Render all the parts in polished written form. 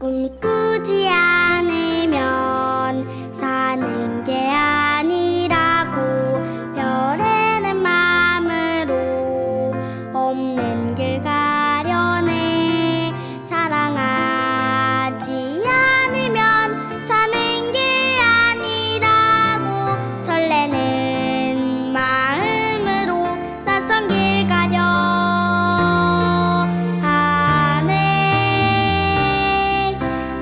꿈꾸지 않으면 사는 게 아니라고 별에는 마음으로 없는 길 가려내 사랑하지 않으면 사는 게 아니라고 설레는 마음으로 낯선 길 가려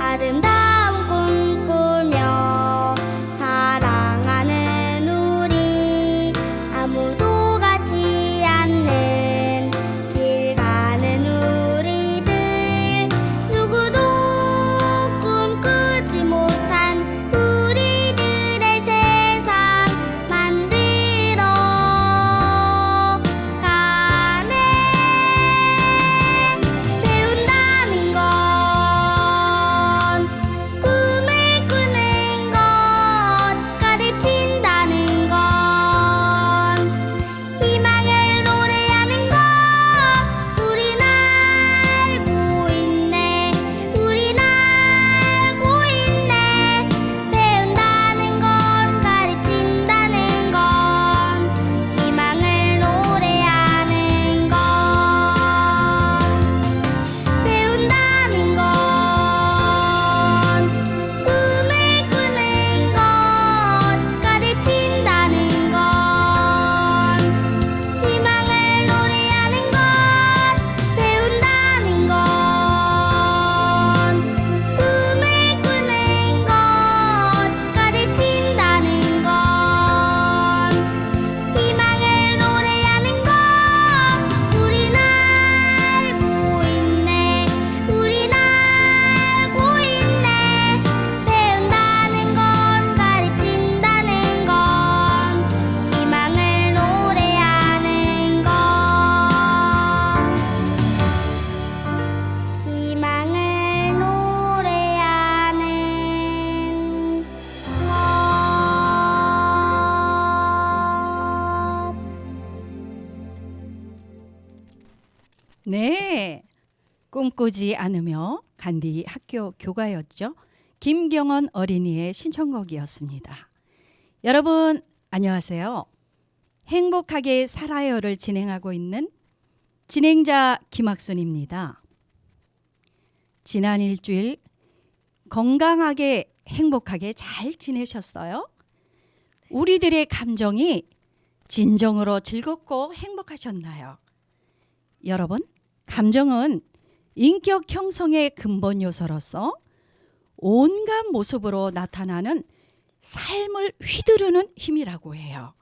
아름다운 꿈 꾸며 사랑하는 우리 아무도 가지 않는 길 가는 우리들 누구도 꿈꾸지 못한 우리들의 세상 만들어 가네. 배운다는 건 꿈을 꾸는 것, 가르친다는 건 희망을 노래하는 것. 우린 알고 있네, 우린 알고 있네. 배운다는 건, 가르친다는 건 희망을 노래하는 것. 배운다는 건 꿈을 꾸는 것, 가르친다는 건 희망을 노래하는 것. 배운다는 건 꿈을 꾸는 것, 가르친다는 건 희망을 노래하는 것. 우린 알고 있네, 우린 알고 있네. 배운다는 건, 가르친다는 건 희망을 노래하는 것. 희망을 노래하는 것. 네, 꿈꾸지 않으며 간디 학교 교가였죠. 김경원 어린이의 신청곡이었습니다. 여러분 안녕하세요. 행복하게 살아요를 진행하고 있는 진행자 김학순입니다. 지난 일주일 건강하게 행복하게 잘 지내셨어요? 우리들의 감정이 진정으로 즐겁고 행복하셨나요? 여러분, 감정은 인격 형성의 근본 요소로서 온갖 모습으로 나타나는 삶을 휘두르는 힘이라고 해요.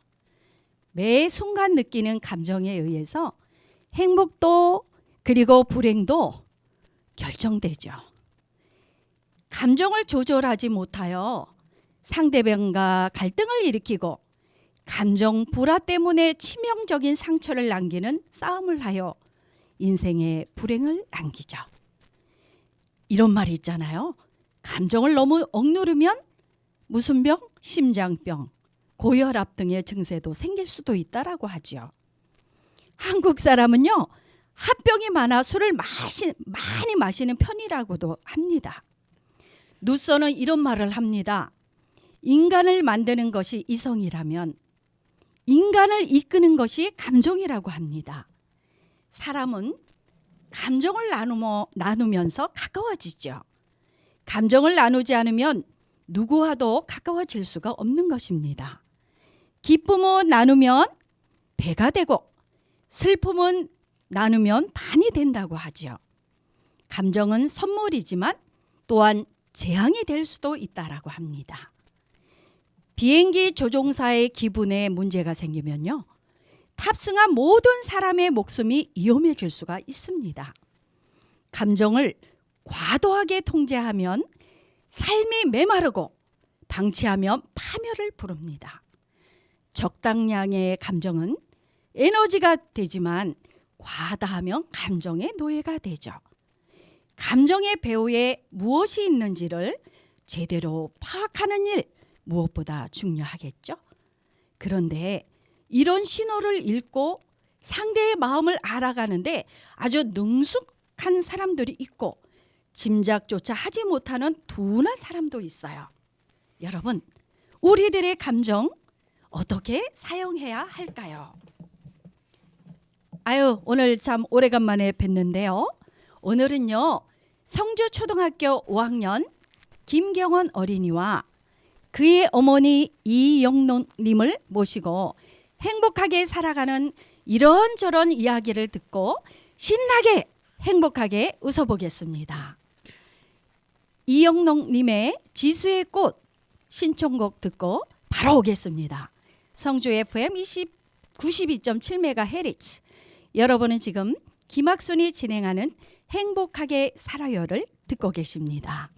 매 순간 느끼는 감정에 의해서 행복도 그리고 불행도 결정되죠. 감정을 조절하지 못하여 상대방과 갈등을 일으키고 감정 불화 때문에 치명적인 상처를 남기는 싸움을 하여 인생에 불행을 남기죠. 이런 말이 있잖아요. 감정을 너무 억누르면 무슨 병? 심장병, 고혈압 등의 증세도 생길 수도 있다라고 하죠. 한국 사람은요, 합병이 많아 술을 많이 마시는 편이라고도 합니다. 루소는 이런 말을 합니다. 인간을 만드는 것이 이성이라면 인간을 이끄는 것이 감정이라고 합니다. 사람은 감정을 나누면서 가까워지죠. 감정을 나누지 않으면 누구와도 가까워질 수가 없는 것입니다. 기쁨은 나누면 배가 되고 슬픔은 나누면 반이 된다고 하죠. 감정은 선물이지만 또한 재앙이 될 수도 있다라고 합니다. 비행기 조종사의 기분에 문제가 생기면요, 탑승한 모든 사람의 목숨이 위험해질 수가 있습니다. 감정을 과도하게 통제하면 삶이 메마르고 방치하면 파멸을 부릅니다. 적당량의 감정은 에너지가 되지만 과다하면 감정의 노예가 되죠. 감정의 배후에 무엇이 있는지를 제대로 파악하는 일, 무엇보다 중요하겠죠. 그런데 이런 신호를 읽고 상대의 마음을 알아가는데 아주 능숙한 사람들이 있고 짐작조차 하지 못하는 둔한 사람도 있어요. 여러분, 우리들의 감정 어떻게 사용해야 할까요? 아유, 오늘 참 오래간만에 뵀는데요. 오늘은요, 성주초등학교 5학년 김경원 어린이와 그의 어머니 이영롱님을 모시고 행복하게 살아가는 이런저런 이야기를 듣고 신나게 행복하게 웃어보겠습니다. 이영롱님의 지수의 꽃 신청곡 듣고 바로 오겠습니다. 성주 FM 92.7MHz. 여러분은 지금 김학순이 진행하는 행복하게 살아요를 듣고 계십니다.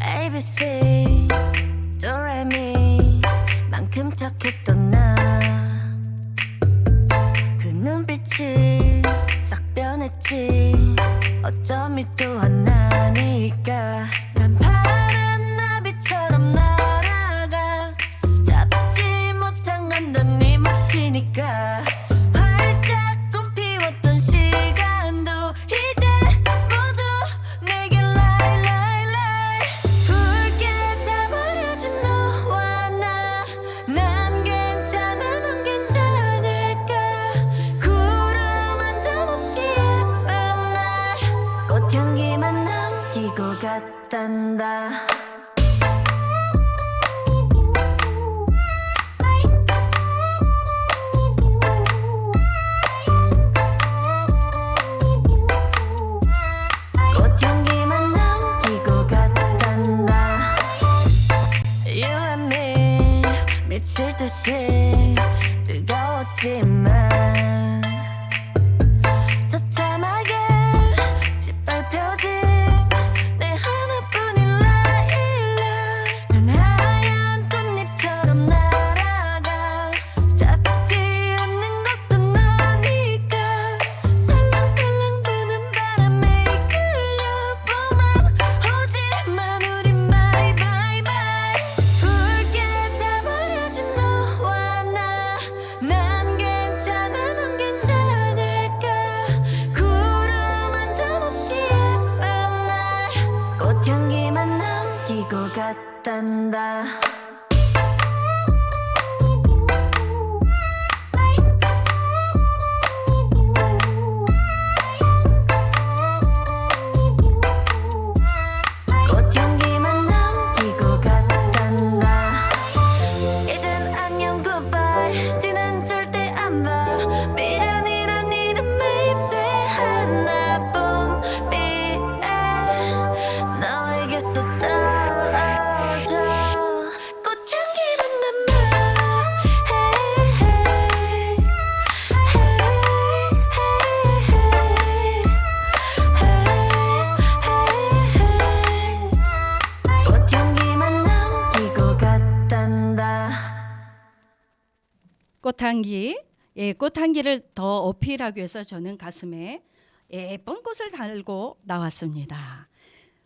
ABC 도레미 만큼 착했던 나 그 눈빛이 싹 변했지 어쩜 이 또 하나니까 난 파란 나비처럼 날아가 잡지 못한 건 넌 네 몫이니까 활짝 꽃피웠던 시간도 이제 모두 내게 lie lie lie 붉게 다 버려진 너와 나 난 괜찮아 넌 괜찮을까 구름 한 점 없이 예쁜 날 꽃향기만 남기고 갔단다 꽃향기만 남기고 갔단다 You and me 미칠 듯이 뜨거웠지만 처참하게 짓밟혀진 내 하나뿐인 라일락 난 하얀 꽃잎처럼 날아가 잡지 않는 것은 너니까 살랑살랑 부는 바람에 이끌려보만 오지만 우린 my bye bye 붉게 다 버려진 너와 나 난 괜찮아 넌 괜찮을까 구름 한 점 없이 예쁜 날 꽃향기만 남기고 갔단다 꽃향기만 남기고 갔단다 이젠 안녕 goodbye 뒤는 절대 안 봐 미련이란 이름에 입새 하나뿐비에 너에게서 떨어져 꽃향기만 남아 hey, hey, 꽃향기만 남기고 갔단다 꽃향기, 예, 꽃향기를 더 어필하기 위해서 저는 가슴에 예쁜 꽃을 달고 나왔습니다.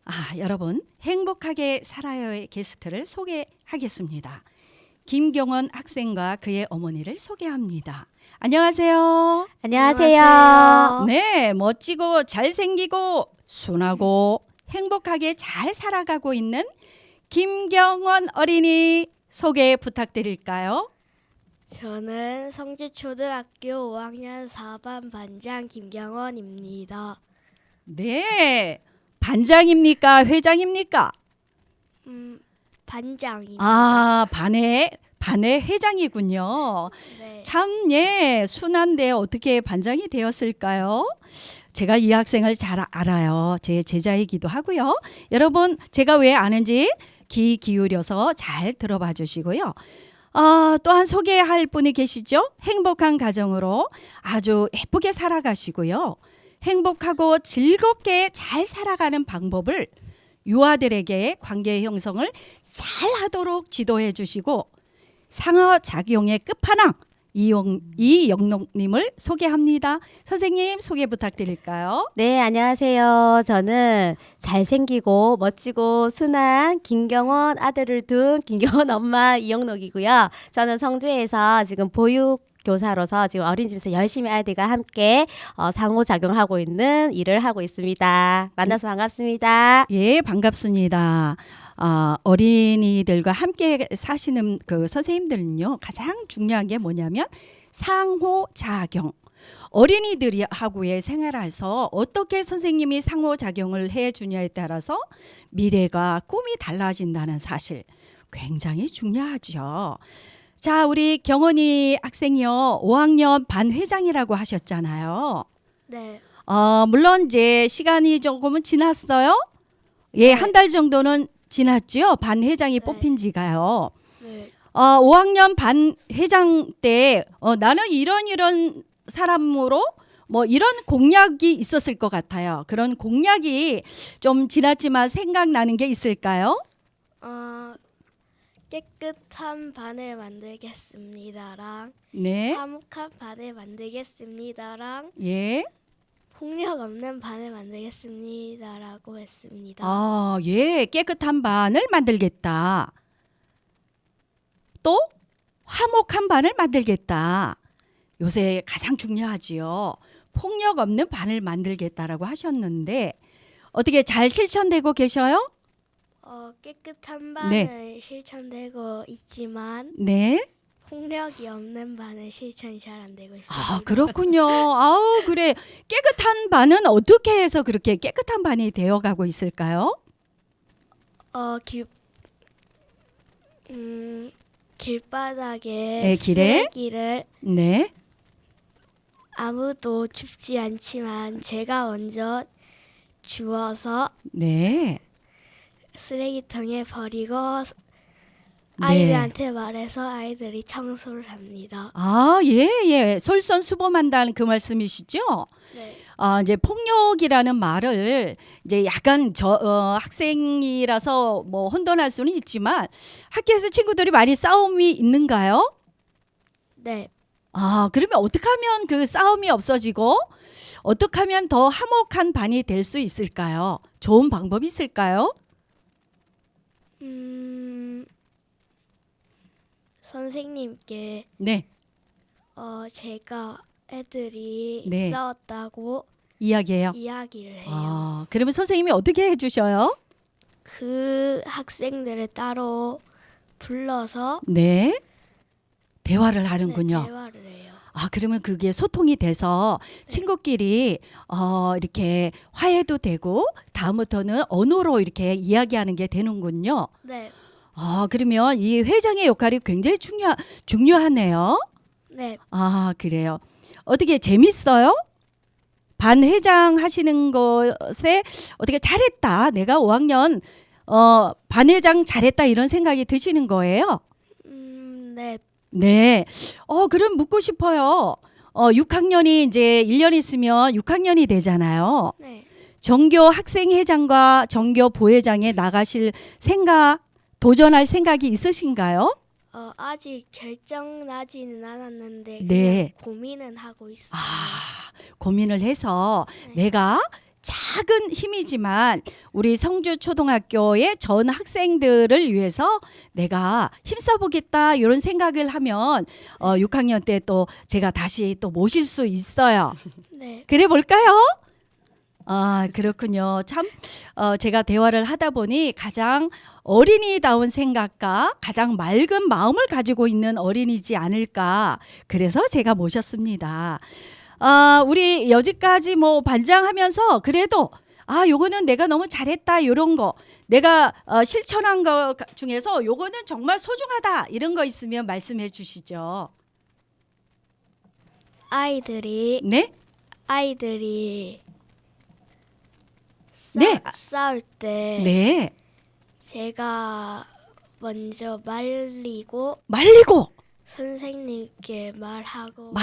아, 여러분 행복하게 살아요의 게스트를 소개하겠습니다. 김경원 학생과 그의 어머니를 소개합니다. 안녕하세요. 안녕하세요. 네, 멋지고 잘생기고 순하고 행복하게 잘 살아가고 있는 김경원 어린이 소개 부탁드릴까요? 저는 성주초등학교 5학년 4반 반장 김경원입니다. 네, 반장입니까? 회장입니까? 반장입니다. 아, 반의 회장이군요. 네. 참, 예, 순한데 어떻게 반장이 되었을까요? 제가 이 학생을 잘 알아요. 제 제자이기도 하고요. 여러분, 제가 왜 아는지 귀 기울여서 잘 들어봐 주시고요. 또한 소개할 분이 계시죠? 행복한 가정으로 아주 예쁘게 살아가시고요. 행복하고 즐겁게 잘 살아가는 방법을 유아들에게 관계 형성을 잘 하도록 지도해 주시고 상호작용의 끝판왕 이영록님을 소개합니다. 선생님 소개 부탁드릴까요? 네, 안녕하세요. 저는 잘생기고 멋지고 순한 김경원 아들을 둔 김경원 엄마 이영록이고요. 저는 성주에서 지금 보육교사로서 지금 어린이집에서 열심히 아이들과 함께 상호작용하고 있는 일을 하고 있습니다. 만나서 반갑습니다. 예, 반갑습니다. 어린이들과 함께 사시는 그 선생님들은요, 가장 중요한 게 뭐냐면 상호작용. 어린이들하고의 생활에서 어떻게 선생님이 상호작용을 해주냐에 따라서 미래가 꿈이 달라진다는 사실 굉장히 중요하죠. 자, 우리 경원이 학생이요, 5학년 반 회장이라고 하셨잖아요. 네. 물론 이제 시간이 조금은 지났어요. 예, 한 달 정도는 지났죠. 반 회장이 뽑힌 지가요. 네. 5학년 반 회장 때 나는 이런 사람으로 뭐 이런 공약이 있었을 것 같아요. 그런 공약이 좀 지났지만 생각나는 게 있을까요? 깨끗한 반을 만들겠습니다랑 네. 화목한 반을 만들겠습니다랑 예. 폭력 없는 반을 만들겠습니다라고 했습니다. 예. 깨끗한 반을 만들겠다. 또 화목한 반을 만들겠다. 요새 가장 중요하지요. 폭력 없는 반을 만들겠다라고 하셨는데 어떻게 잘 실천되고 계셔요? 깨끗한 반은 실천되고 있지만 네. 폭력이 없는 반은 실천이 잘 안 되고 있습니다. 그렇군요. 아우, 그래. 깨끗한 반은 어떻게 해서 그렇게 깨끗한 반이 되어가고 있을까요? 길바닥에 길에? 쓰레기를 네. 아무도 줍지 않지만 제가 먼저 주워서 네. 쓰레기통에 버리고 네. 아이들한테 말해서 아이들이 청소를 합니다. 예. 솔선수범한다는 그 말씀이시죠? 네. 이제 폭력이라는 말을 이제 약간 학생이라서 뭐 혼돈할 수는 있지만 학교에서 친구들이 많이 싸움이 있는가요? 네. 그러면 어떻게 하면 그 싸움이 없어지고 어떻게 하면 더 화목한 반이 될 수 있을까요? 좋은 방법이 있을까요? 선생님께 네. 제가 애들이 네. 싸웠다고 이야기해요. 이야기를 해요. 그러면 선생님이 어떻게 해주셔요? 그 학생들을 따로 불러서 네. 대화를 네, 하는군요. 대화를 해요. 그러면 그게 소통이 돼서 친구끼리 이렇게 화해도 되고 다음부터는 언어로 이렇게 이야기하는 게 되는군요. 네. 그러면 이 회장의 역할이 굉장히 중요하네요. 네. 그래요. 어떻게 재밌어요? 반 회장 하시는 것에 어떻게 잘했다. 내가 5학년 반 회장 잘했다 이런 생각이 드시는 거예요? 네. 네. 그럼 묻고 싶어요. 6학년이 이제 1년 있으면 6학년이 되잖아요. 네. 전교 학생회장과 전교 부회장에 나가실 생각, 도전할 생각이 있으신가요? 아직 결정 나지는 않았는데 네. 그냥 고민은 하고 있어요. 고민을 해서 내가 작은 힘이지만 우리 성주초등학교의 전 학생들을 위해서 내가 힘써보겠다 이런 생각을 하면 6학년 때 또 제가 다시 또 모실 수 있어요. 네. 그래 볼까요? 그렇군요. 참 제가 대화를 하다 보니 가장 어린이다운 생각과 가장 맑은 마음을 가지고 있는 어린이지 않을까. 그래서 제가 모셨습니다. 우리 여지까지 뭐 반장하면서 그래도 요거는 내가 너무 잘했다 이런 거 내가 실천한 거 중에서 요거는 정말 소중하다 이런 거 있으면 말씀해 주시죠. 아이들이 네? 네. 싸울 때 네. 제가 먼저 말리고 선생님께 말하고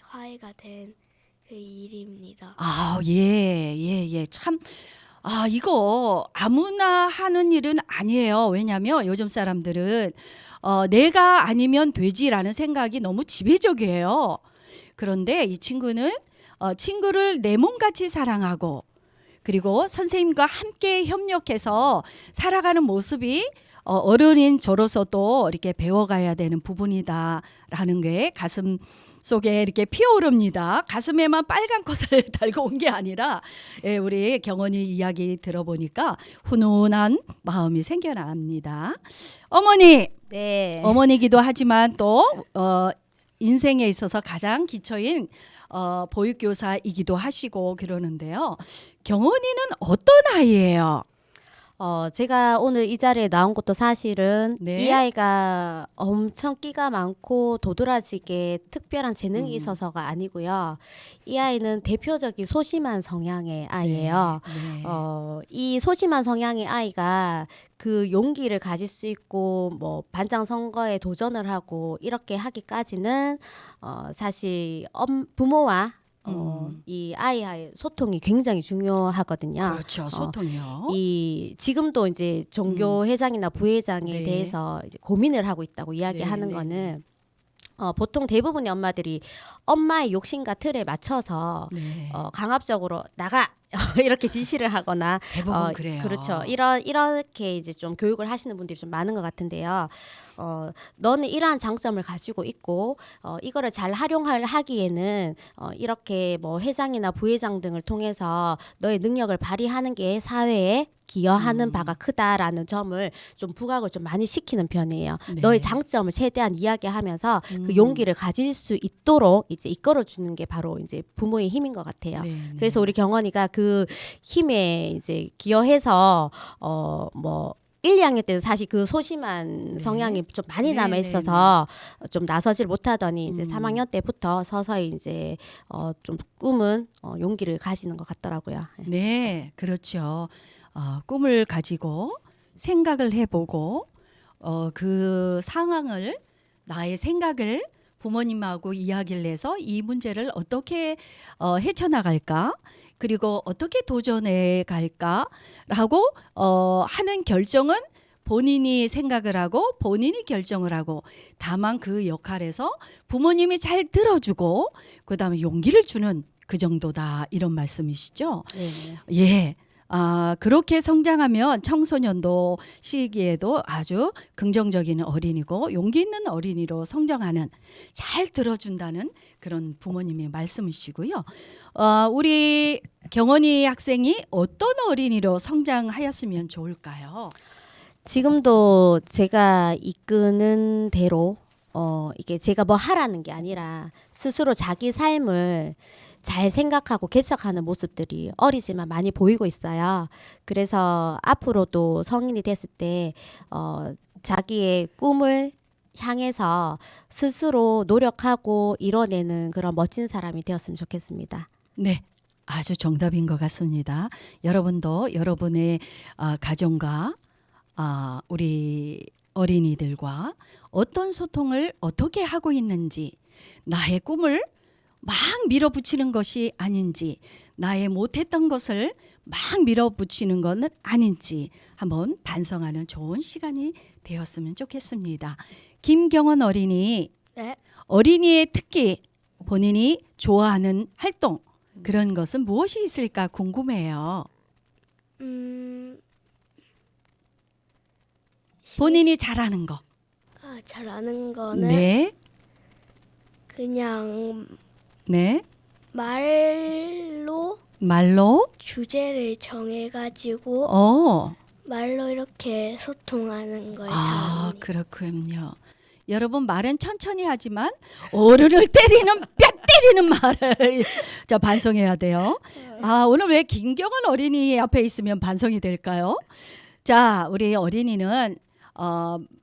화해가 된 그 일입니다. 예. 참 이거 아무나 하는 일은 아니에요. 왜냐하면 요즘 사람들은 내가 아니면 되지라는 생각이 너무 지배적이에요. 그런데 이 친구는 친구를 내 몸같이 사랑하고 그리고 선생님과 함께 협력해서 살아가는 모습이 어른인 저로서도 이렇게 배워가야 되는 부분이다라는 게 가슴 속에 이렇게 피어오릅니다. 가슴에만 빨간 것을 달고 온 게 아니라 우리 경원이 이야기 들어보니까 훈훈한 마음이 생겨납니다. 어머니, 네. 어머니기도 하지만 또 인생에 있어서 가장 기초인 보육교사이기도 하시고 그러는데요. 경원이는 어떤 아이예요? 제가 오늘 이 자리에 나온 것도 사실은 네. 이 아이가 엄청 끼가 많고 도드라지게 특별한 재능이 있어서가 아니고요. 이 아이는 대표적인 소심한 성향의 아이예요. 네. 이 소심한 성향의 아이가 그 용기를 가질 수 있고 뭐 반장 선거에 도전을 하고 이렇게 하기까지는 사실 부모와 이 아이와의 소통이 굉장히 중요하거든요. 그렇죠. 소통이요. 이 지금도 이제 종교 회장이나 부회장에 네. 대해서 이제 고민을 하고 있다고 이야기하는 네, 네, 거는 보통 대부분의 엄마들이 엄마의 욕심과 틀에 맞춰서 네. 강압적으로 나가 이렇게 지시를 하거나 대부분 그래요. 그렇죠. 이렇게 이제 좀 교육을 하시는 분들이 좀 많은 것 같은데요. 너는 이러한 장점을 가지고 있고 이거를 잘 하기에는 이렇게 뭐 회장이나 부회장 등을 통해서 너의 능력을 발휘하는 게 사회에 기여하는 바가 크다라는 점을 좀 부각을 좀 많이 시키는 편이에요. 네. 너의 장점을 최대한 이야기하면서 그 용기를 가질 수 있도록 이제 이끌어 주는 게 바로 이제 부모의 힘인 것 같아요. 네, 네. 그래서 우리 경원이가 그 힘에 이제 기여해서 뭐 1, 2학년 때는 사실 그 소심한 네. 성향이 좀 많이 네, 남아 있어서 좀 나서질 못하더니 이제 3학년 때부터 서서히 이제 좀 꿈은 용기를 가지는 것 같더라고요. 네, 그렇죠. 꿈을 가지고 생각을 해보고 그 상황을 나의 생각을 부모님하고 이야기를 해서 이 문제를 어떻게 헤쳐나갈까 그리고 어떻게 도전해 갈까라고 하는 결정은 본인이 생각을 하고 본인이 결정을 하고 다만 그 역할에서 부모님이 잘 들어주고 그다음에 용기를 주는 그 정도다 이런 말씀이시죠? 네. 예. 그렇게 성장하면 청소년도 시기에도 아주 긍정적인 어린이고 용기 있는 어린이로 성장하는 잘 들어준다는 그런 부모님의 말씀이시고요. 우리 경원이 학생이 어떤 어린이로 성장하였으면 좋을까요? 지금도 제가 이끄는 대로 이게 제가 뭐 하라는 게 아니라 스스로 자기 삶을 잘 생각하고 개척하는 모습들이 어리지만 많이 보이고 있어요. 그래서 앞으로도 성인이 됐을 때 자기의 꿈을 향해서 스스로 노력하고 이뤄내는 그런 멋진 사람이 되었으면 좋겠습니다. 네. 아주 정답인 것 같습니다. 여러분도 여러분의 가정과 우리 어린이들과 어떤 소통을 어떻게 하고 있는지 나의 꿈을 막 밀어붙이는 것이 아닌지 나의 못했던 것을 막 밀어붙이는 것은 아닌지 한번 반성하는 좋은 시간이 되었으면 좋겠습니다. 김경원 어린이 네. 어린이의 특기 본인이 좋아하는 활동 그런 것은 무엇이 있을까 궁금해요. 본인이 잘하는 거. 잘하는 거는 네. 그냥 네. 말로 말로 주제를 정해가지고 말로 이렇게 소통하는 걸 잘합니다. 그렇군요. 여러분 말은 천천히 하지만 어른을 때리는 뼈 때리는 말을 자 반성해야 돼요. 오늘 왜 김경원 어린이 앞에 있으면 반성이 될까요? 자, 우리 어린이는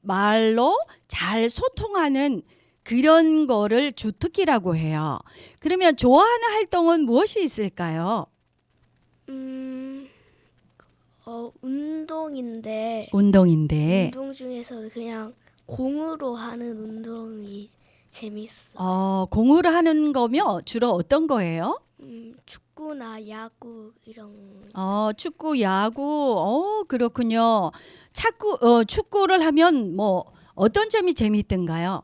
말로 잘 소통하는 그런 거를 주특기라고 해요. 그러면 좋아하는 활동은 무엇이 있을까요? 운동인데 운동인데 운동 중에서 그냥 공으로 하는 운동이 재밌어. 공으로 하는 거며 주로 어떤 거예요? 축구나 야구 이런. 축구, 야구. 그렇군요. 축구를 하면 뭐 어떤 점이 재미있던가요?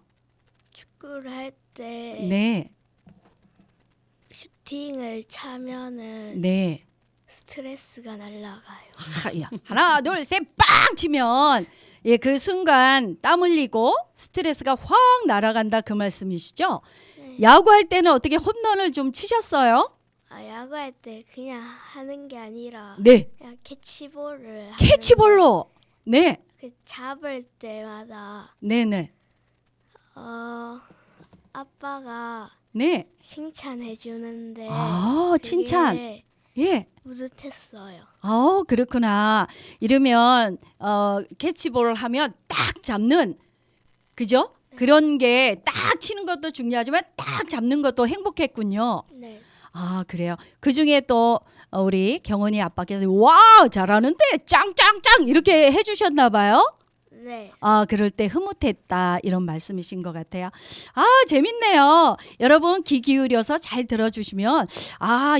축구를 할 때 네, 슈팅을 차면은 네. 스트레스가 날아가요. 하나, 둘, 셋, 빵 치면 예, 그 순간 땀 흘리고 스트레스가 확 날아간다 그 말씀이시죠? 네. 야구할 때는 어떻게 홈런을 좀 치셨어요? 야구할 때 그냥 하는 게 아니라 네, 그냥 캐치볼을 캐치볼로. 네, 그 잡을 때마다 네, 네, 아빠가 네. 칭찬해 주는데 칭찬. 예. 뿌듯했어요. 그렇구나. 이러면 캐치볼을 하면 딱 잡는, 그죠? 그런 게 딱 치는 것도 중요하지만 딱 잡는 것도 행복했군요. 네. 그래요. 그 중에 또 우리 경원이 아빠께서 와 잘하는데 짱짱짱 이렇게 해주셨나 봐요. 네. 그럴 때 흐뭇했다 이런 말씀이신 것 같아요. 재밌네요. 여러분 귀 기울여서 잘 들어주시면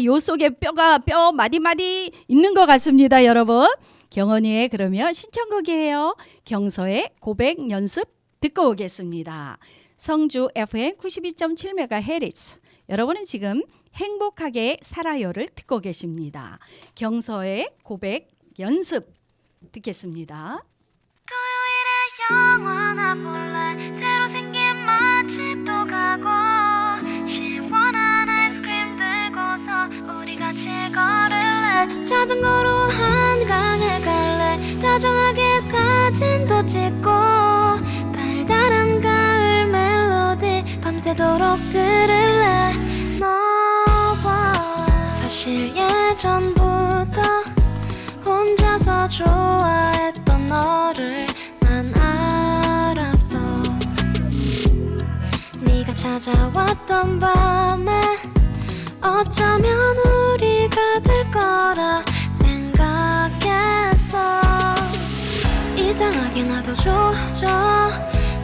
요 속에 뼈 마디마디 있는 것 같습니다. 여러분 경원이의 그러면 신청곡이에요. 경서의 고백 연습 듣고 오겠습니다. 성주 FM 92.7MHz 여러분은 지금 행복하게 살아요를 듣고 계십니다. 경서의 고백 연습 듣겠습니다. 영화나 볼래 새로 생긴 맛집도 가고 시원한 아이스크림 들고서 우리 같이 걸을래 자전거로 한강에 갈래 다정하게 사진도 찍고 달달한 가을 멜로디 밤새도록 들을래 너와 사실 예전부터 혼자서 좋아했던 너를 난 알았어 네가 찾아왔던 밤에 어쩌면 우리가 될 거라 생각했어 이상하게 나도 좋아져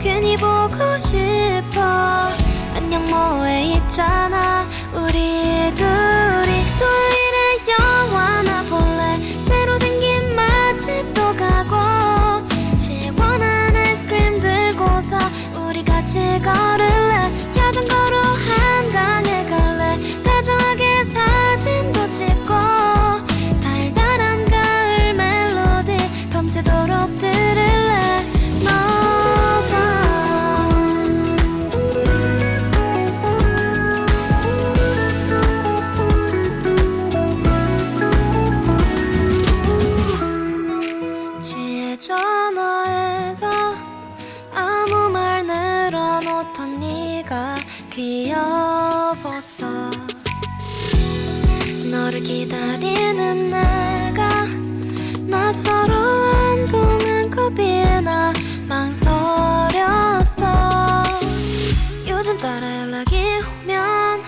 괜히 보고 싶어 안녕 뭐해 있잖아 우리 둘이 토요일에 영화나 볼래 새로 생긴 맛집도 가고 시원한 아이스크림 들고서 우리 같이 걸을래 자전거로 한강에 갈래 다정하게 사진도 찍고 달달한 가을 멜로디 밤새도록 들을래 너와 취해 전화해서 아무 말 늘어놓던 네가 귀여웠어 너를 기다리는 내가 낯설어 한동안 겁이 나 망설였어 요즘 따라 연락이 오면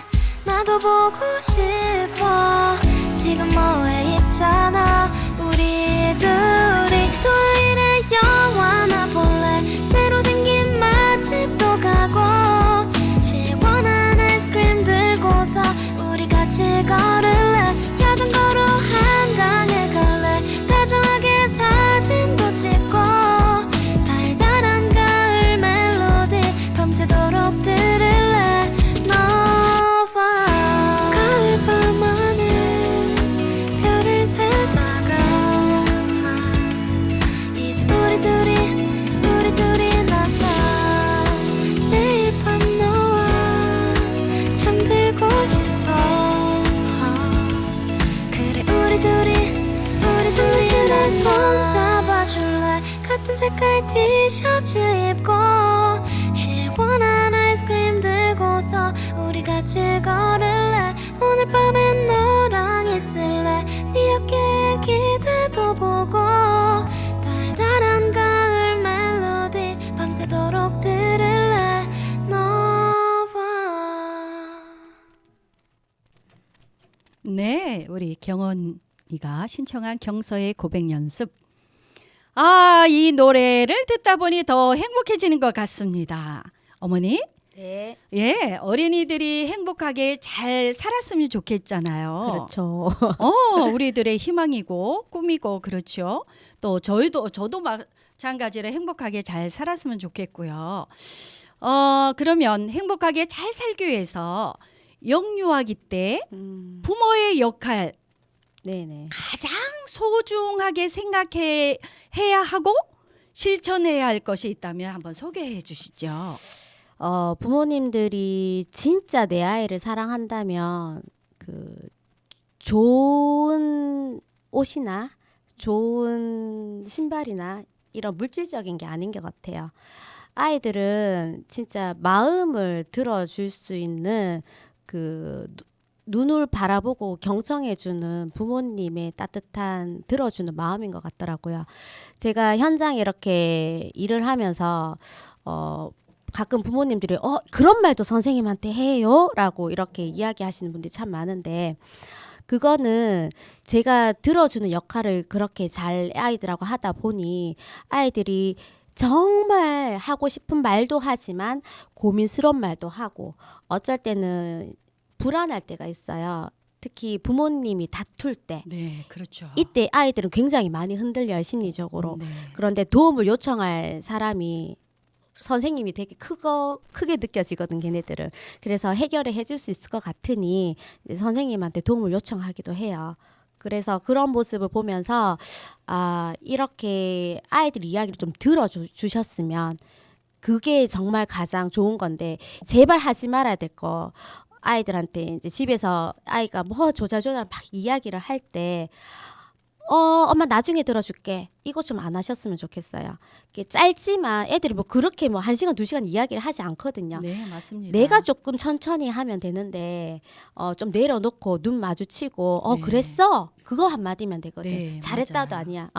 나도 보고 싶어 지금 뭐해 있잖아 우리 둘이 토요일에 영화나 볼래 새로 생긴 맛집도 가고 시원한 아이스크림 들고서 우리 같이 걸을래 자전거로 한강에 갈래 다정하게 사진도 찍고 달달한 가을 멜로디 밤새도록 들을래 너와 가을밤 안에 별을 세다가 이제 우리 둘이 난다 매일 밤 너와 잠들고 싶어 그래 우리 둘이 내 손 잡아줄래 같은 색깔 티셔츠 입고 시원한 아이스크림 들고서 우리 같이 걸을래 오늘 밤엔 너랑 있을래 네 어깨에 기대도 보고 달달한 가을 멜로디 밤새도록 들을래 너와 네, 우리 경원이가 신청한 경서의 고백 연습. 이 노래를 듣다 보니 더 행복해지는 것 같습니다. 어머니, 네. 예, 어린이들이 행복하게 잘 살았으면 좋겠잖아요. 그렇죠. 우리들의 희망이고 꿈이고 그렇죠. 또 저도 마찬가지로 행복하게 잘 살았으면 좋겠고요. 그러면 행복하게 잘 살기 위해서 영유아기 때 부모의 역할 네네. 가장 소중하게 생각해야 하고 실천해야 할 것이 있다면 한번 소개해 주시죠. 부모님들이 진짜 내 아이를 사랑한다면 그 좋은 옷이나 좋은 신발이나 이런 물질적인 게 아닌 것 같아요. 아이들은 진짜 마음을 들어줄 수 있는 그 눈을 바라보고 경청해주는 부모님의 따뜻한 들어주는 마음인 것 같더라고요. 제가 현장에 이렇게 일을 하면서 가끔 부모님들이 그런 말도 선생님한테 해요? 라고 이렇게 이야기하시는 분들이 참 많은데 그거는 제가 들어주는 역할을 그렇게 잘 아이들하고 하다 보니 아이들이 정말 하고 싶은 말도 하지만 고민스러운 말도 하고 어쩔 때는 불안할 때가 있어요. 특히 부모님이 다툴 때. 네, 그렇죠. 이때 아이들은 굉장히 많이 흔들려요, 심리적으로. 네. 그런데 도움을 요청할 사람이 선생님이 되게 크게 느껴지거든, 걔네들은. 그래서 해결을 해줄 수 있을 것 같으니 선생님한테 도움을 요청하기도 해요. 그래서 그런 모습을 보면서 이렇게 아이들 이야기를 좀 들어주셨으면 그게 정말 가장 좋은 건데 제발 하지 말아야 될 거. 아이들한테 이제 집에서 아이가 뭐 조잘조잘 막 이야기를 할 때 엄마 나중에 들어줄게. 이거 좀 안 하셨으면 좋겠어요. 이게 짧지만 애들이 뭐 그렇게 뭐 1시간, 2시간 이야기를 하지 않거든요. 네, 맞습니다. 내가 조금 천천히 하면 되는데 좀 내려놓고 눈 마주치고 네. 그랬어? 그거 한마디면 되거든. 네, 잘했다도 맞아요. 아니야.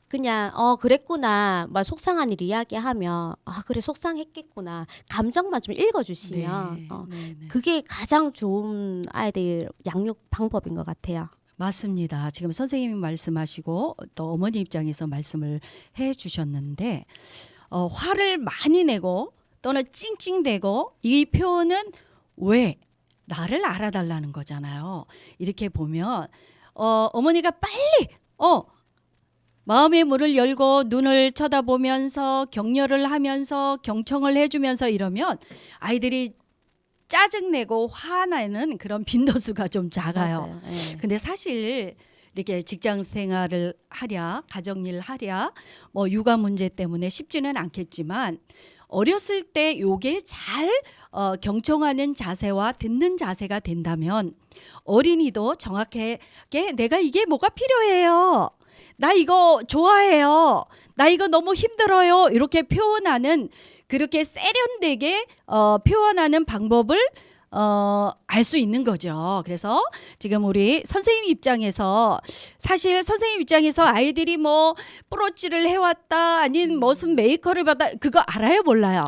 그냥 그랬구나. 막 속상한 일 이야기하면 그래 속상했겠구나. 감정만 좀 읽어주시면 네. 그게 가장 좋은 아이들 양육 방법인 것 같아요. 맞습니다. 지금 선생님이 말씀하시고 또 어머니 입장에서 말씀을 해 주셨는데 화를 많이 내고 또는 찡찡대고 이 표현은 왜 나를 알아달라는 거잖아요. 이렇게 보면 어머니가 빨리 마음의 문을 열고 눈을 쳐다보면서 격려를 하면서 경청을 해주면서 이러면 아이들이 짜증내고 화나는 그런 빈도수가 좀 작아요. 맞아요. 네. 근데 사실 이렇게 직장 생활을 하랴, 가정일 하랴, 뭐 육아 문제 때문에 쉽지는 않겠지만 어렸을 때 요게 잘 경청하는 자세와 듣는 자세가 된다면 어린이도 정확하게 내가 이게 뭐가 필요해요. 나 이거 좋아해요. 나 이거 너무 힘들어요. 이렇게 표현하는 그렇게 세련되게 표현하는 방법을 알 수 있는 거죠. 그래서 지금 우리 선생님 입장에서 사실 선생님 입장에서 아이들이 뭐 뿌러치를 해왔다 아닌 무슨 메이커를 받아 그거 알아요 몰라요?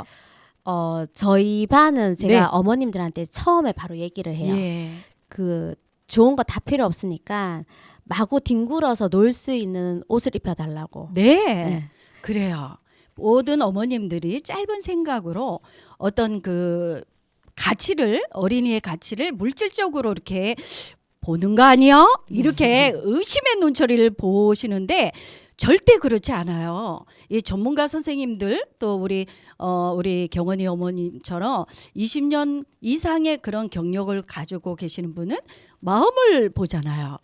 저희 반은 제가 네. 어머님들한테 처음에 바로 얘기를 해요. 예. 그 좋은 거 다 필요 없으니까 마구 뒹굴어서 놀 수 있는 옷을 입혀달라고. 네. 그래요. 모든 어머님들이 짧은 생각으로 어떤 그 가치를 어린이의 가치를 물질적으로 이렇게 보는 거 아니야? 이렇게 의심의 눈초리를 보시는데 절대 그렇지 않아요. 이 전문가 선생님들 또 우리 경원이 어머님처럼 20년 이상의 그런 경력을 가지고 계시는 분은 마음을 보잖아요.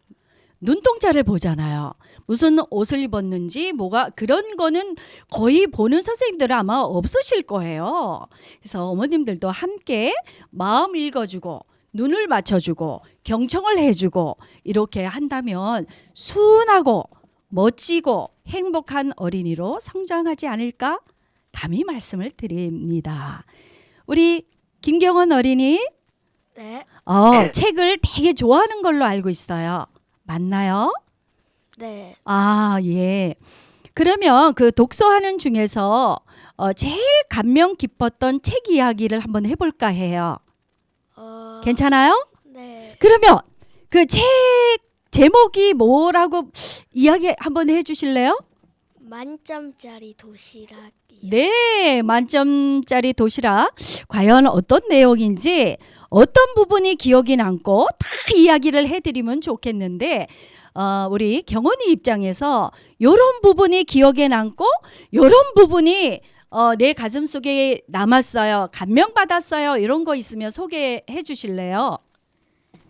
눈동자를 보잖아요. 무슨 옷을 입었는지 뭐가 그런 거는 거의 보는 선생님들은 아마 없으실 거예요. 그래서 어머님들도 함께 마음 읽어주고 눈을 맞춰주고 경청을 해주고 이렇게 한다면 순하고 멋지고 행복한 어린이로 성장하지 않을까 감히 말씀을 드립니다. 우리 김경원 어린이 네. 책을 되게 좋아하는 걸로 알고 있어요. 맞나요? 네. 예. 그러면 그 독서하는 중에서 제일 감명 깊었던 책 이야기를 한번 해볼까 해요. 괜찮아요? 네. 그러면 그 책 제목이 뭐라고 이야기 한번 해주실래요? 만점짜리 도시락이요. 네, 만점짜리 도시락. 과연 어떤 내용인지 어떤 부분이 기억이 남고 다 이야기를 해드리면 좋겠는데 우리 경원이 입장에서 이런 부분이 기억에 남고 이런 부분이 내 가슴 속에 남았어요. 감명받았어요. 이런 거 있으면 소개해 주실래요?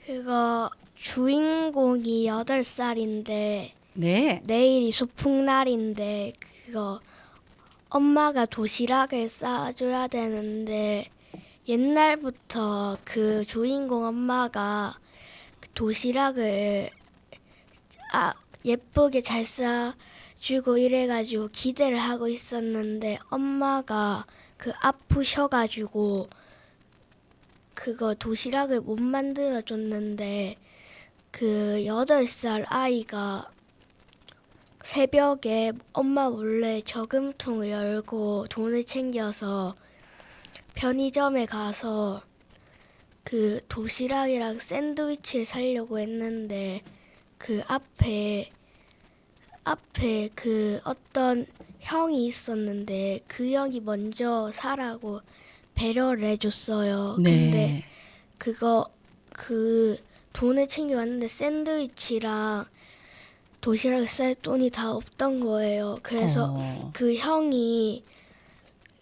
그거 주인공이 8살인데 네. 내일이 소풍날인데 그거 엄마가 도시락을 싸줘야 되는데 옛날부터 그 주인공 엄마가 그 도시락을 예쁘게 잘 싸주고 이래가지고 기대를 하고 있었는데 엄마가 그 아프셔가지고 그거 도시락을 못 만들어줬는데 그 8살 아이가 새벽에 엄마 몰래 저금통을 열고 돈을 챙겨서 편의점에 가서 그 도시락이랑 샌드위치를 사려고 했는데 그 앞에 그 어떤 형이 있었는데 그 형이 먼저 사라고 배려를 해줬어요. 근데 그 돈을 챙겨왔는데 샌드위치랑 도시락을 쌀 돈이 다 없던 거예요. 그래서 그 형이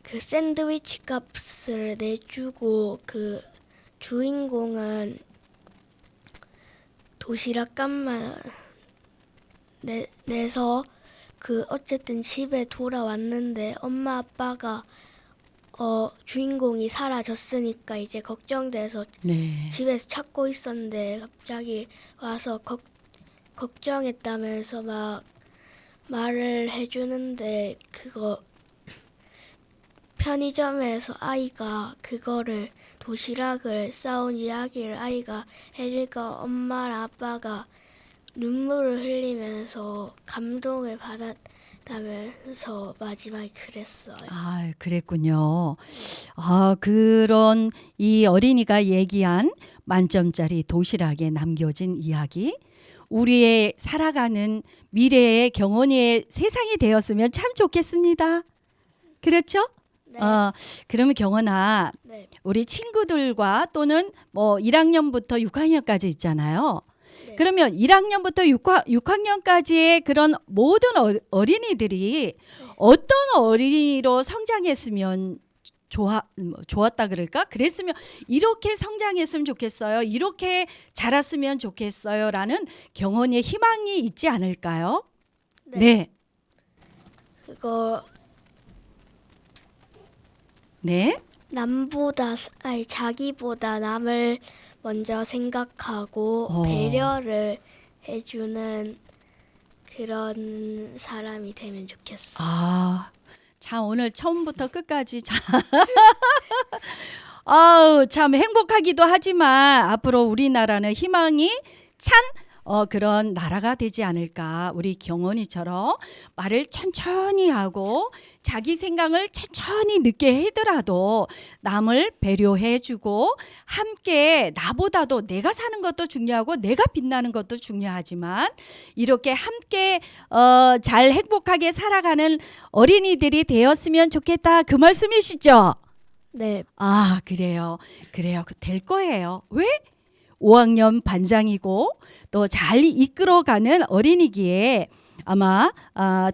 그 샌드위치 값을 내주고 그 주인공은 도시락 값만 내서 그 어쨌든 집에 돌아왔는데 엄마 아빠가 주인공이 사라졌으니까 이제 걱정돼서 네. 집에서 찾고 있었는데 갑자기 와서 걱정했다면서 막 말을 해주는데 그거 편의점에서 아이가 그거를 도시락을 싸온 이야기를 아이가 해주니까 엄마랑 아빠가 눈물을 흘리면서 감동을 받았다면서 마지막에 그랬어요. 아, 그랬군요. 그런 이 어린이가 얘기한 만점짜리 도시락에 남겨진 이야기. 우리의 살아가는 미래의 경원이의 세상이 되었으면 참 좋겠습니다. 그렇죠? 네. 그러면 경원아, 네. 우리 친구들과 또는 뭐 1학년부터 6학년까지 있잖아요. 네. 그러면 1학년부터 6학년까지의 그런 모든 어린이들이 어떤 어린이로 성장했으면 좋았다 그럴까? 그랬으면 이렇게 성장했으면 좋겠어요. 이렇게 자랐으면 좋겠어요. 라는 경원의 희망이 있지 않을까요? 네. 그거 네. 자기보다 남을 먼저 생각하고 배려를 해주는 그런 사람이 되면 좋겠어요. 참 오늘 처음부터 끝까지 참 행복하기도 하지만 앞으로 우리나라는 희망이 찬 그런 나라가 되지 않을까. 우리 경원이처럼 말을 천천히 하고 자기 생각을 천천히 늦게 하더라도 남을 배려해주고 함께 나보다도 내가 사는 것도 중요하고 내가 빛나는 것도 중요하지만 이렇게 함께 잘 행복하게 살아가는 어린이들이 되었으면 좋겠다. 그 말씀이시죠? 네. 그래요. 될 거예요. 왜? 5학년 반장이고 또 잘 이끌어가는 어린이기에 아마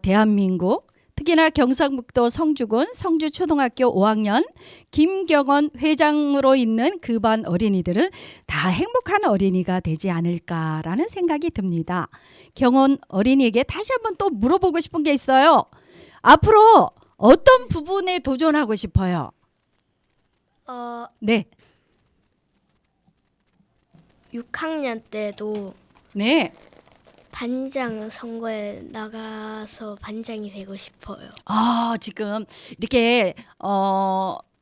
대한민국 특히나 경상북도 성주군 성주초등학교 5학년 김경원 회장으로 있는 그 반 어린이들은 다 행복한 어린이가 되지 않을까라는 생각이 듭니다. 경원 어린이에게 다시 한번 또 물어보고 싶은 게 있어요. 앞으로 어떤 부분에 도전하고 싶어요? 네. 6학년 때도 네. 반장 선거에 나가서 반장이 되고 싶어요. 지금 이렇게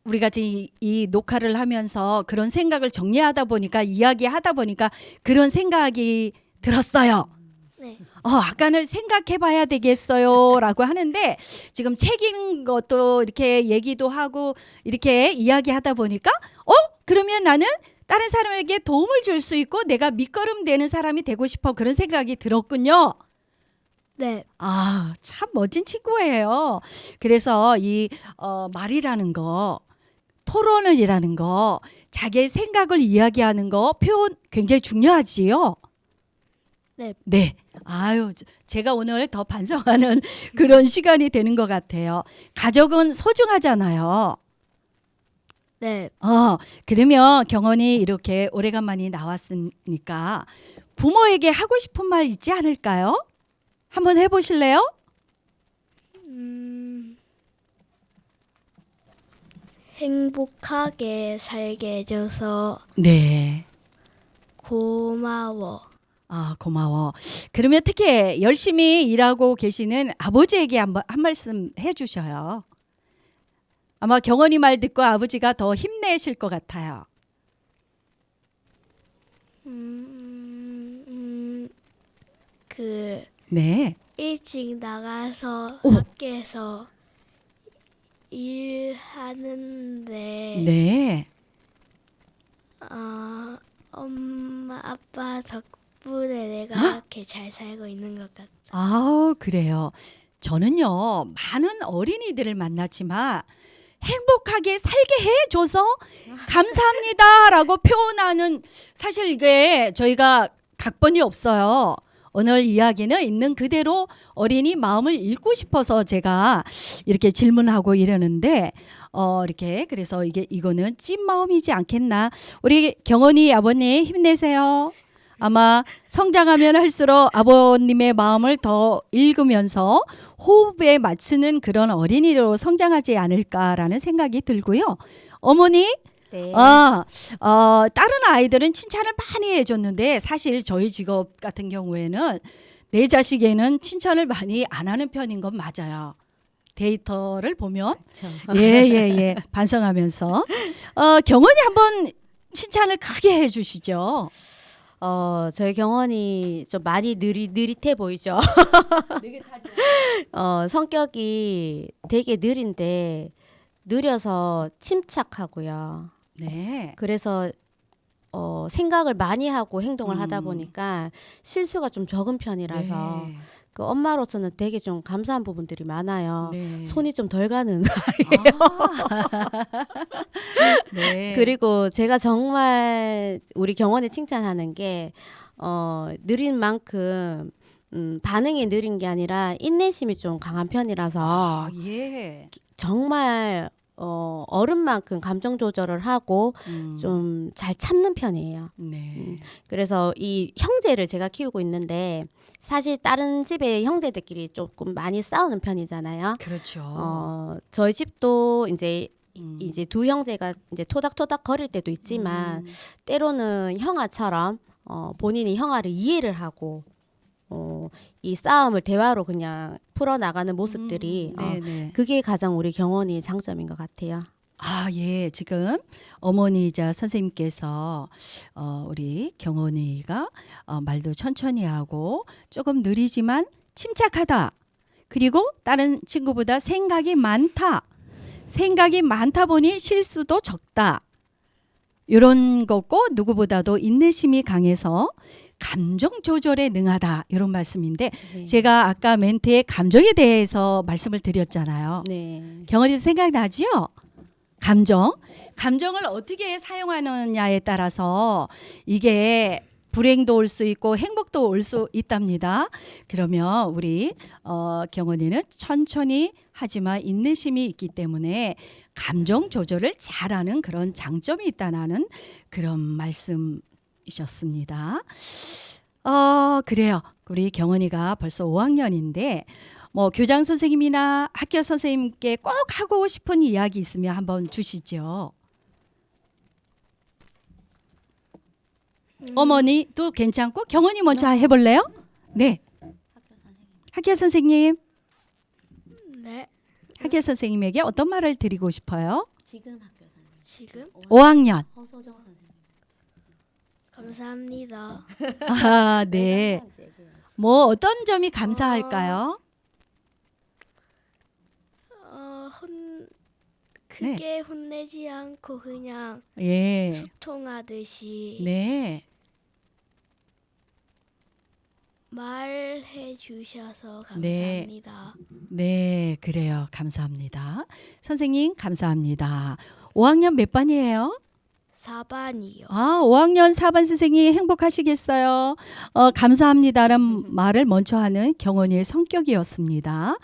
우리가 지금 이 녹화를 하면서 그런 생각을 정리하다 보니까 이야기하다 보니까 그런 생각이 들었어요. 네. 아까는 생각해봐야 되겠어요라고 하는데 지금 책인 것도 이렇게 얘기도 하고 이렇게 이야기하다 보니까 그러면 나는 다른 사람에게 도움을 줄 수 있고 내가 밑거름 되는 사람이 되고 싶어 그런 생각이 들었군요. 네. 아, 참 멋진 친구예요. 그래서 이 말이라는 거, 토론을이라는 거, 자기의 생각을 이야기하는 거, 표현 굉장히 중요하지요. 네. 네. 아유, 제가 오늘 더 반성하는 그런 시간이 되는 것 같아요. 가족은 소중하잖아요. 네. 그러면 경원이 이렇게 오래간만에 나왔으니까 부모에게 하고 싶은 말 있지 않을까요? 한번 해보실래요? 행복하게 살게 해줘서 네. 고마워. 아, 고마워. 그러면 특히 열심히 일하고 계시는 아버지에게 한 말씀 해주셔요. 아마 경원이 말 듣고 아버지가 더 힘내실 것 같아요. 그 네. 일찍 나가서 오. 밖에서 일하는데 네. 엄마 아빠 덕분에 내가 이렇게 잘 살고 있는 것 같아. 아, 그래요. 저는요, 많은 어린이들을 만났지만 행복하게 살게 해줘서 감사합니다라고 표현하는, 사실 이게 저희가 각본이 없어요. 오늘 이야기는 있는 그대로 어린이 마음을 읽고 싶어서 제가 이렇게 질문하고 이러는데 이렇게 그래서 이거는 찐 마음이지 않겠나. 우리 경원이 아버님 힘내세요. 아마 성장하면 할수록 아버님의 마음을 더 읽으면서 호흡에 맞추는 그런 어린이로 성장하지 않을까라는 생각이 들고요. 어머니, 네. 다른 아이들은 칭찬을 많이 해줬는데 사실 저희 직업 같은 경우에는 내 자식에는 칭찬을 많이 안 하는 편인 건 맞아요. 데이터를 보면 예. 반성하면서 경원이 한번 칭찬을 크게 해주시죠. 저희 경원이 좀 많이 느릿해 보이죠. 성격이 되게 느린데 느려서 침착하고요. 네. 그래서 생각을 많이 하고 행동을 하다 보니까 실수가 좀 적은 편이라서 네. 그 엄마로서는 되게 좀 감사한 부분들이 많아요. 네. 손이 좀 덜 가는. 네. 그리고 제가 정말 우리 경원이 칭찬하는 게 느린 만큼 반응이 느린 게 아니라 인내심이 좀 강한 편이라서 예. 정말 어른만큼 감정 조절을 하고 좀 잘 참는 편이에요. 네. 그래서 이 형제를 제가 키우고 있는데 사실 다른 집의 형제들끼리 조금 많이 싸우는 편이잖아요. 그렇죠. 저희 집도 이제 음. 이제 두 형제가 이제 토닥토닥 거릴 때도 있지만 때로는 형아처럼 본인이 형아를 이해를 하고 이 싸움을 대화로 그냥 풀어 나가는 모습들이 네네. 그게 가장 우리 경원이의 장점인 것 같아요. 아, 예. 지금 어머니이자 선생님께서 우리 경원이가 말도 천천히 하고 조금 느리지만 침착하다. 그리고 다른 친구보다 생각이 많다. 생각이 많다 보니 실수도 적다. 이런 거고 누구보다도 인내심이 강해서 감정 조절에 능하다. 이런 말씀인데 네. 제가 아까 멘트에 감정에 대해서 말씀을 드렸잖아요. 네. 경원이도 생각나지요? 감정을 어떻게 사용하느냐에 따라서 이게 불행도 올 수 있고 행복도 올 수 있답니다. 그러면 우리 경원이는 천천히 하지만 인내심이 있기 때문에 감정 조절을 잘하는 그런 장점이 있다는 그런 말씀이셨습니다. 그래요. 우리 경원이가 벌써 5학년인데 뭐 교장 선생님이나 학교 선생님께 꼭 하고 싶은 이야기 있으면 한번 주시죠. 어머니도 괜찮고 경원이 먼저 해볼래요? 네. 학교 선생님. 네. 학교 선생님에게 어떤 말을 드리고 싶어요? 지금 학교 선생님. 지금 5학년. 허소정 선생님. 감사합니다. 아, 네. 뭐 어떤 점이 감사할까요? 크게 혼내지 않고 그냥 예. 소통하듯이 네. 말해 주셔서 네. 감사합니다. 네, 그래요. 감사합니다. 선생님, 감사합니다. 5학년 몇 반이에요? 4반이요. 아, 5학년 4반 선생님 행복하시겠어요? 감사합니다라는 말을 먼저 하는 경원이의 성격이었습니다.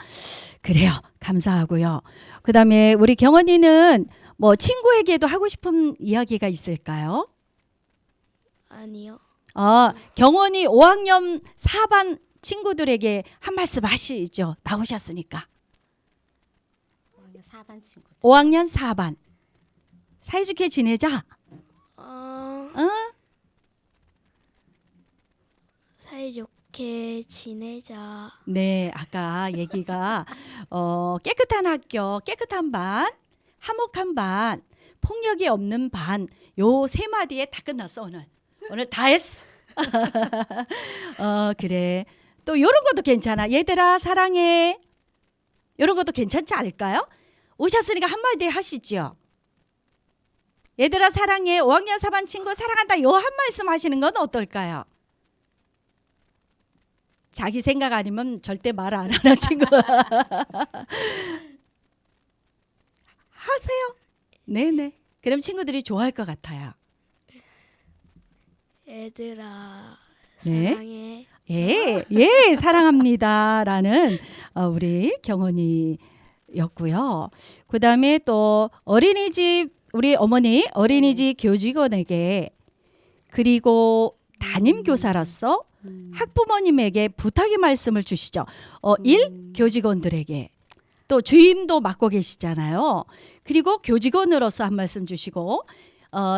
그래요. 감사하고요. 그다음에 우리 경원이는 뭐 친구에게도 하고 싶은 이야기가 있을까요? 아니요. 경원이 5학년 4반 친구들에게 한 말씀 하시죠. 나오셨으니까. 4반 친구. 5학년 4반. 사이좋게 지내자. 사이좋게 지내자. 네, 아까 얘기가 깨끗한 학교, 깨끗한 반, 화목한 반, 폭력이 없는 반, 요 세 마디에 다 끝났어 오늘. 오늘 다 했어. 그래. 또 요런 것도 괜찮아. 얘들아 사랑해. 요런 것도 괜찮지 않을까요? 오셨으니까 한마디 하시죠. 얘들아 사랑해. 5학년 4반 친구 사랑한다. 요 한 말씀 하시는 건 어떨까요? 자기 생각 아니면 절대 말 안 하는 친구. 하세요. 네네. 그럼 친구들이 좋아할 것 같아요. 얘들아 네. 사랑해. 예, 사랑합니다라는 우리 경원이였고요. 그다음에 또 어린이집 우리 어머니 어린이집 교직원에게 그리고 담임 교사로서 학부모님에게 부탁의 말씀을 주시죠. 교직원들에게 또 주임도 맡고 계시잖아요. 그리고 교직원으로서 한 말씀 주시고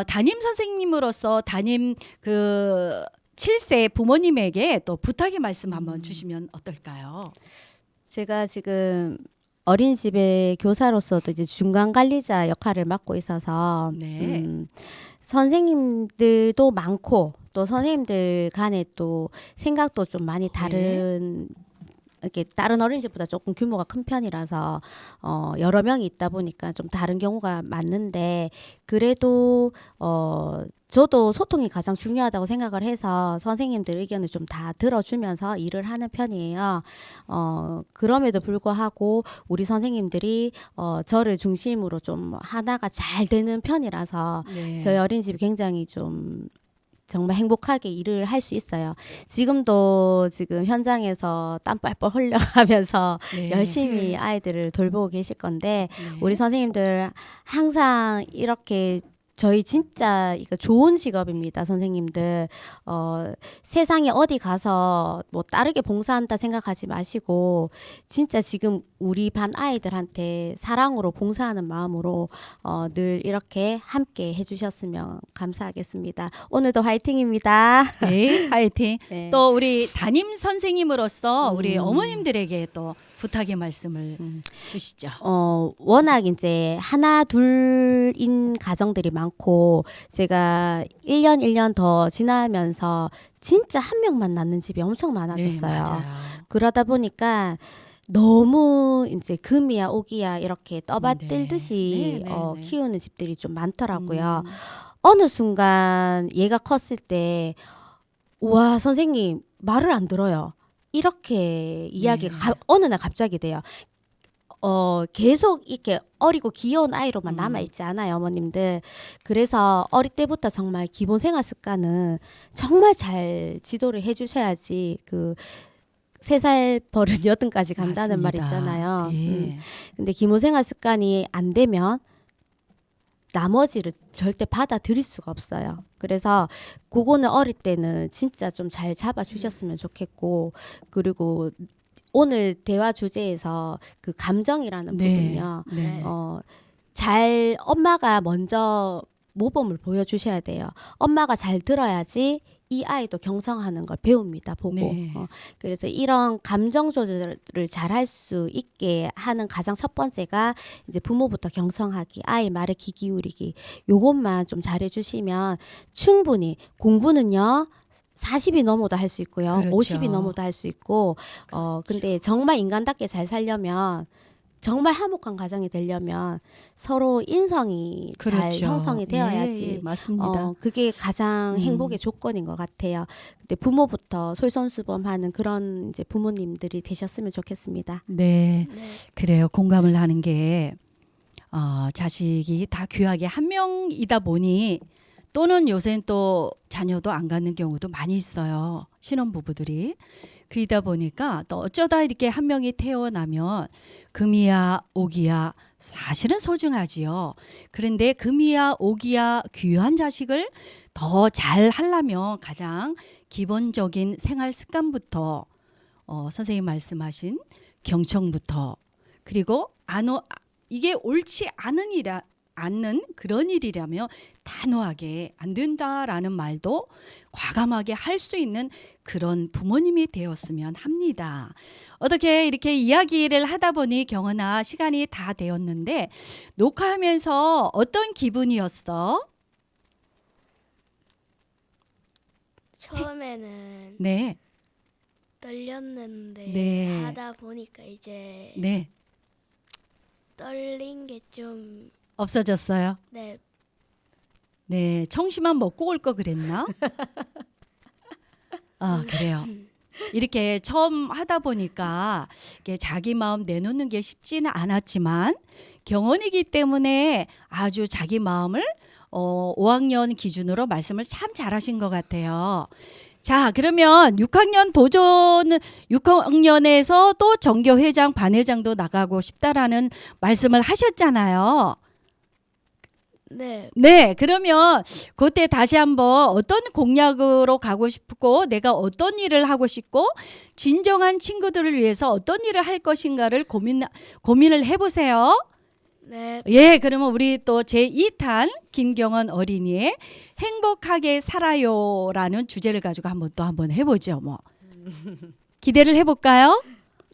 담임 선생님으로서 담임 그 7세 부모님에게 또 부탁의 말씀 한번 주시면 어떨까요? 제가 지금 어린이집의 교사로서도 이제 중간 관리자 역할을 맡고 있어서 네. 선생님들도 많고 또 선생님들 간에 또 생각도 좀 많이 다른 이렇게 다른 어린이집보다 조금 규모가 큰 편이라서 여러 명이 있다 보니까 좀 다른 경우가 많는데 그래도 저도 소통이 가장 중요하다고 생각을 해서 선생님들 의견을 좀 다 들어주면서 일을 하는 편이에요. 그럼에도 불구하고 우리 선생님들이 저를 중심으로 좀 하나가 잘 되는 편이라서 네. 저희 어린이집이 굉장히 좀 정말 행복하게 일을 할 수 있어요. 지금도 지금 현장에서 땀 뻘뻘 흘려가면서 네. 열심히 아이들을 돌보고 계실 건데 네. 우리 선생님들 항상 이렇게 저희 진짜 이거 좋은 직업입니다, 선생님들. 세상에 어디 가서 뭐 다르게 봉사한다 생각하지 마시고 진짜 지금 우리 반 아이들한테 사랑으로 봉사하는 마음으로 늘 이렇게 함께 해주셨으면 감사하겠습니다. 오늘도 화이팅입니다. 네, 화이팅. 네. 또 우리 담임 선생님으로서 우리 어머님들에게 또 부탁의 말씀을 주시죠. 워낙 이제 하나 둘인 가정들이 많고 제가 1년 더 지나면서 진짜 한 명만 낳는 집이 엄청 많았었어요. 네, 맞아요. 그러다 보니까 너무 이제 금이야 오기야 이렇게 떠받들듯이 네, 네, 네. 키우는 집들이 좀 많더라고요. 어느 순간 얘가 컸을 때 와 선생님 말을 안 들어요. 이렇게 이야기가 어느 날 갑자기 돼요. 계속 이렇게 어리고 귀여운 아이로만 남아있지 않아요, 어머님들. 그래서 어릴 때부터 정말 기본 생활 습관은 정말 잘 지도를 해주셔야지 그 3살 버릇 8까지 간다는 말 맞습니다. 있잖아요. 예. 근데 기본 생활 습관이 안 되면 나머지를 절대 받아들일 수가 없어요. 그래서 그거는 어릴 때는 진짜 좀 잘 잡아주셨으면 좋겠고 그리고 오늘 대화 주제에서 그 감정이라는 네. 부분이요. 네. 잘 엄마가 먼저 모범을 보여주셔야 돼요. 엄마가 잘 들어야지 이 아이도 경성하는 걸 배웁니다. 보고. 네. 그래서 이런 감정 조절을 잘 할 수 있게 하는 가장 첫 번째가 이제 부모부터 경성하기, 아이 말에 귀 기울이기. 요것만 좀 잘해주시면 충분히 공부는요. 40이 넘어도 할 수 있고요. 그렇죠. 50이 넘어도 할 수 있고 근데 정말 인간답게 잘 살려면 정말 화목한 가정이 되려면 서로 인성이 잘 그렇죠. 형성이 되어야지. 예, 맞습니다. 그게 가장 행복의 조건인 것 같아요. 근데 부모부터 솔선수범하는 그런 이제 부모님들이 되셨으면 좋겠습니다. 네, 네. 그래요. 공감을 하는 게 자식이 다 귀하게 한 명이다 보니 또는 요새는 또 자녀도 안 갖는 경우도 많이 있어요. 신혼부부들이. 그이다 보니까 또 어쩌다 이렇게 한 명이 태어나면 금이야 오기야 사실은 소중하지요. 그런데 금이야 오기야 귀한 자식을 더 잘 하려면 가장 기본적인 생활 습관부터 선생님 말씀하신 경청부터 그리고 이게 옳지 않는 그런 일이라면 단호하게 안 된다라는 말도 과감하게 할 수 있는 그런 부모님이 되었으면 합니다. 어떻게 이렇게 이야기를 하다 보니 경은아 시간이 다 되었는데 녹화하면서 어떤 기분이었어? 처음에는 네, 떨렸는데 네. 하다 보니까 이제 네, 떨린 게 좀 없어졌어요. 네, 네, 청심환 먹고 올 거 그랬나? 아, 그래요. 이렇게 처음 하다 보니까 이게 자기 마음 내놓는 게 쉽지는 않았지만 경원이기 때문에 아주 자기 마음을 5학년 기준으로 말씀을 참 잘하신 것 같아요. 자, 그러면 6학년에서 또 정교회장, 반회장도 나가고 싶다라는 말씀을 하셨잖아요. 네, 네, 그러면 그때 다시 한번 어떤 공약으로 가고 싶고 내가 어떤 일을 하고 싶고 진정한 친구들을 위해서 어떤 일을 할 것인가를 고민을 해보세요. 네, 예, 그러면 우리 또 제2탄 김경원 어린이의 행복하게 살아요라는 주제를 가지고 한번 해보죠. 뭐 기대를 해볼까요?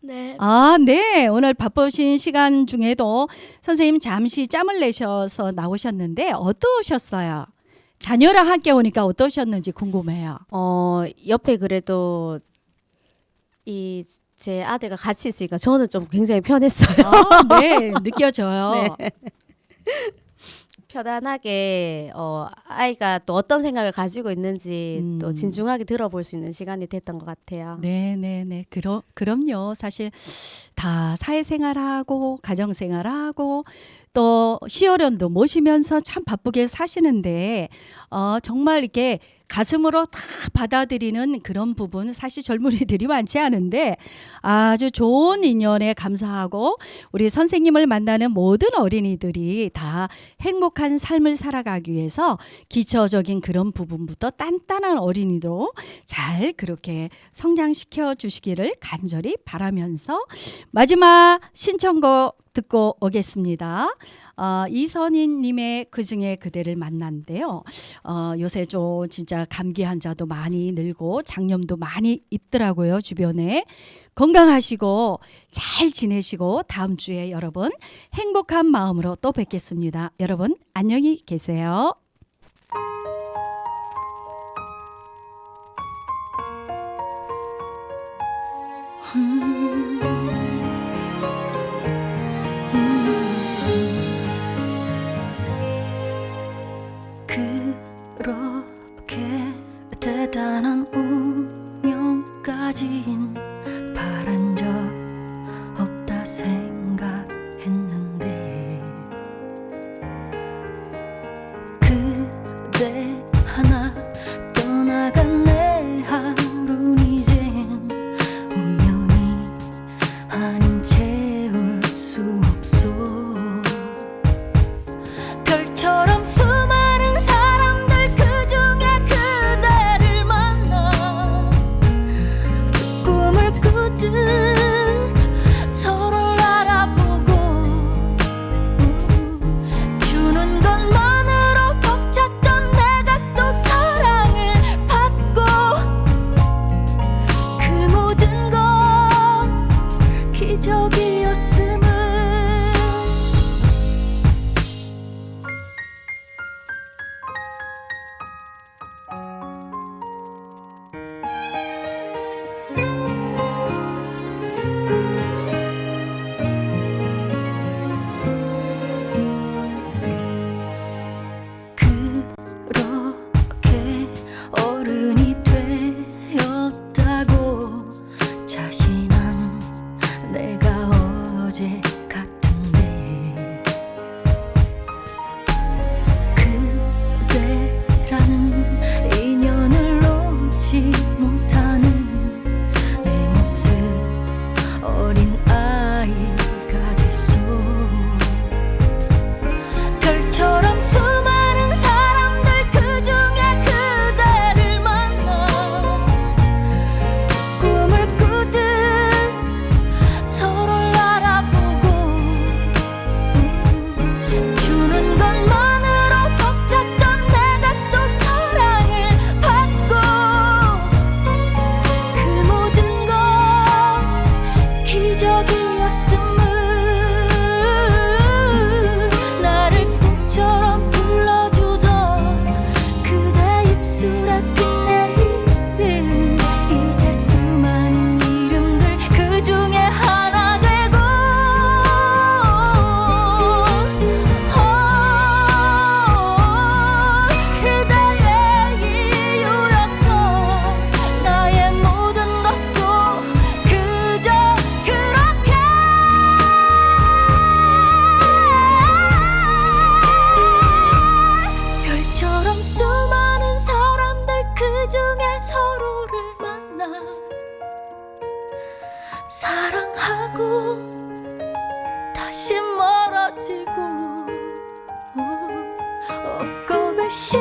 네. 아, 네. 오늘 바쁘신 시간 중에도 선생님 잠시 짬을 내셔서 나오셨는데 어떠셨어요? 자녀랑 함께 오니까 어떠셨는지 궁금해요. 옆에 그래도 제 아들과 같이 있으니까 저는 좀 굉장히 편했어요. 아, 네. 느껴져요. 네. 편안하게 아이가 또 어떤 생각을 가지고 있는지 또 진중하게 들어볼 수 있는 시간이 됐던 것 같아요. 네. 그럼요. 사실 다 사회생활하고 가정생활하고 또 시어른도 모시면서 참 바쁘게 사시는데 정말 이렇게 가슴으로 다 받아들이는 그런 부분 사실 젊은이들이 많지 않은데 아주 좋은 인연에 감사하고 우리 선생님을 만나는 모든 어린이들이 다 행복한 삶을 살아가기 위해서 기초적인 그런 부분부터 단단한 어린이로 잘 그렇게 성장시켜 주시기를 간절히 바라면서 마지막 신청곡 듣고 오겠습니다. 이선희님의 그중에 그대를 만난데요. 요새 좀 진짜 감기 환자도 많이 늘고 장염도 많이 있더라고요. 주변에. 건강하시고 잘 지내시고 다음 주에 여러분 행복한 마음으로 또 뵙겠습니다. 여러분 안녕히 계세요. 그렇게 대단한 운명까진 바란 적 없다 생각했는데 그대 하나 떠나간 내 하루는 이젠 운명이 사랑하고 다시 멀어지고 억겁의 시